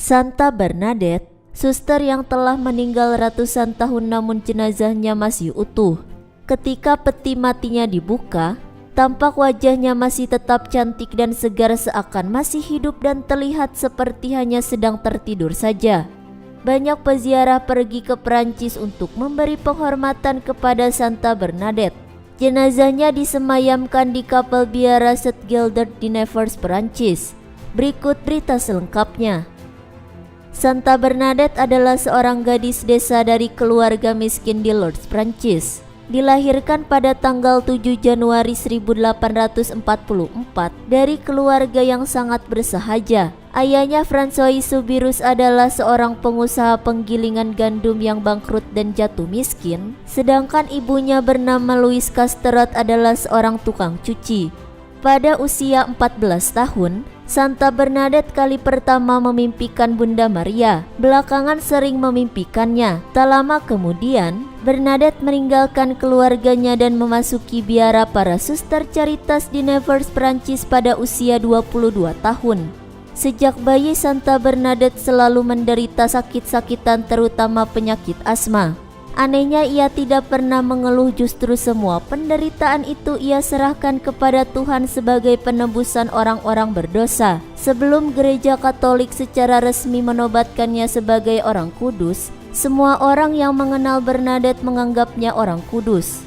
Santa Bernadette, suster yang telah meninggal ratusan tahun namun jenazahnya masih utuh. Ketika peti matinya dibuka, tampak wajahnya masih tetap cantik dan segar seakan masih hidup dan terlihat seperti hanya sedang tertidur saja. Banyak peziarah pergi ke Perancis untuk memberi penghormatan kepada Santa Bernadette. Jenazahnya disemayamkan di kapel biara St. Gilbert di Nevers, Perancis. Berikut berita selengkapnya. Santa Bernadette adalah seorang gadis desa dari keluarga miskin di Lourdes, Prancis. Dilahirkan pada tanggal 7 Januari 1844 dari keluarga yang sangat bersahaja. Ayahnya François Soubirous adalah seorang pengusaha penggilingan gandum yang bangkrut dan jatuh miskin, sedangkan ibunya bernama Louise Casterot adalah seorang tukang cuci. Pada usia 14 tahun, Santa Bernadette kali pertama memimpikan Bunda Maria, belakangan sering memimpikannya. Tak lama kemudian, Bernadette meninggalkan keluarganya dan memasuki biara para suster Caritas di Nevers, Perancis pada usia 22 tahun. Sejak bayi, Santa Bernadette selalu menderita sakit-sakitan terutama penyakit asma. Anehnya ia tidak pernah mengeluh, justru semua penderitaan itu ia serahkan kepada Tuhan sebagai penebusan orang-orang berdosa. Sebelum gereja Katolik secara resmi menobatkannya sebagai orang kudus, semua orang yang mengenal Bernadette menganggapnya orang kudus.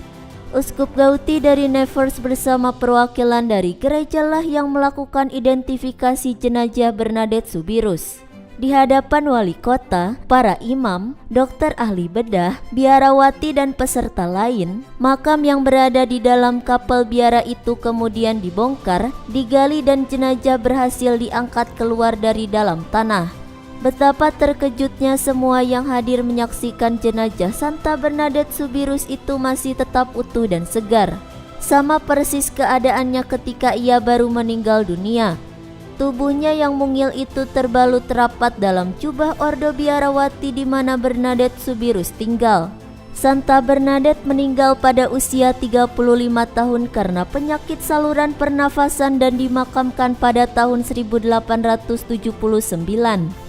Uskup Gauti dari Nevers bersama perwakilan dari gerejalah yang melakukan identifikasi jenazah Bernadette Soubirous. Di hadapan wali kota, para imam, dokter ahli bedah, biarawati dan peserta lain, makam yang berada di dalam kapel biara itu kemudian dibongkar, digali dan jenazah berhasil diangkat keluar dari dalam tanah. Betapa terkejutnya semua yang hadir menyaksikan jenazah Santa Bernadette Soubirous itu masih tetap utuh dan segar. Sama persis keadaannya ketika ia baru meninggal dunia. Tubuhnya yang mungil itu terbalut rapat dalam jubah ordo biarawati di mana Bernadette Soubirous tinggal. Santa Bernadette meninggal pada usia 35 tahun karena penyakit saluran pernafasan dan dimakamkan pada tahun 1879.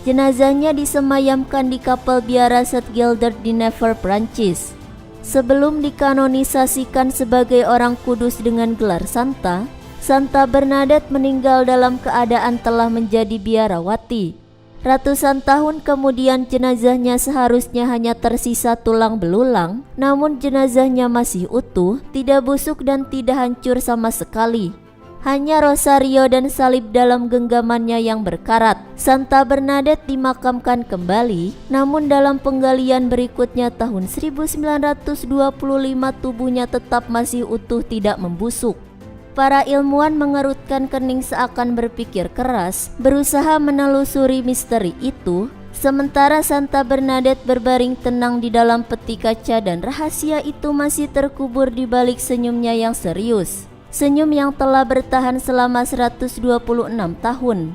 Jenazahnya disemayamkan di kapel biara St. Gilbert di Nevers, Prancis. Sebelum dikanonisasikan sebagai orang kudus dengan gelar Santa, Santa Bernadette meninggal dalam keadaan telah menjadi biarawati. Ratusan tahun kemudian jenazahnya seharusnya hanya tersisa tulang belulang, namun jenazahnya masih utuh, tidak busuk dan tidak hancur sama sekali. Hanya rosario dan salib dalam genggamannya yang berkarat. Santa Bernadette dimakamkan kembali, namun dalam penggalian berikutnya tahun 1925 tubuhnya tetap masih utuh, tidak membusuk. Para ilmuwan mengerutkan kening seakan berpikir keras, berusaha menelusuri misteri itu, sementara Santa Bernadette berbaring tenang di dalam peti kaca dan rahasia itu masih terkubur di balik senyumnya yang serius. Senyum yang telah bertahan selama 126 tahun.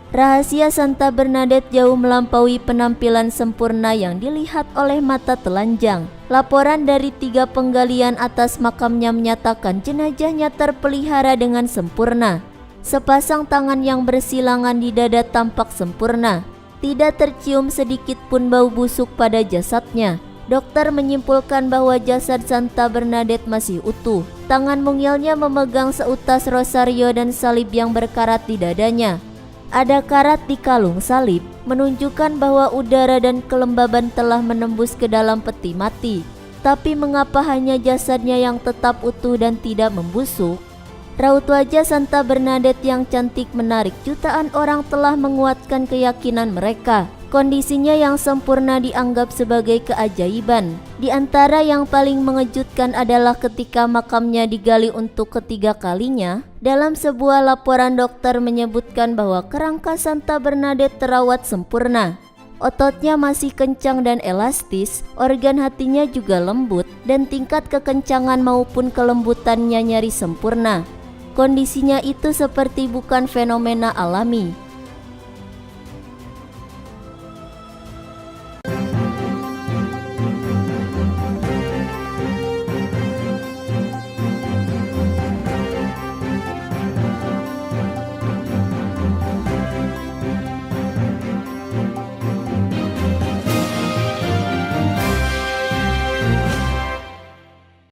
Rahasia Santa Bernadette jauh melampaui penampilan sempurna yang dilihat oleh mata telanjang. Laporan dari 3 penggalian atas makamnya menyatakan jenazahnya terpelihara dengan sempurna. Sepasang tangan yang bersilangan di dada tampak sempurna. Tidak tercium sedikit pun bau busuk pada jasadnya. Dokter menyimpulkan bahwa jasad Santa Bernadette masih utuh. Tangan mungilnya memegang seutas rosario dan salib yang berkarat di dadanya. Ada karat di kalung salib, menunjukkan bahwa udara dan kelembaban telah menembus ke dalam peti mati. Tapi mengapa hanya jasadnya yang tetap utuh dan tidak membusuk? Raut wajah Santa Bernadette yang cantik menarik jutaan orang telah menguatkan keyakinan mereka. Kondisinya yang sempurna dianggap sebagai keajaiban. Di antara yang paling mengejutkan adalah ketika makamnya digali untuk ketiga kalinya. Dalam sebuah laporan dokter menyebutkan bahwa kerangka Santa Bernadette terawat sempurna. Ototnya masih kencang dan elastis, organ hatinya juga lembut, dan tingkat kekencangan maupun kelembutannya nyaris sempurna. Kondisinya itu seperti bukan fenomena alami.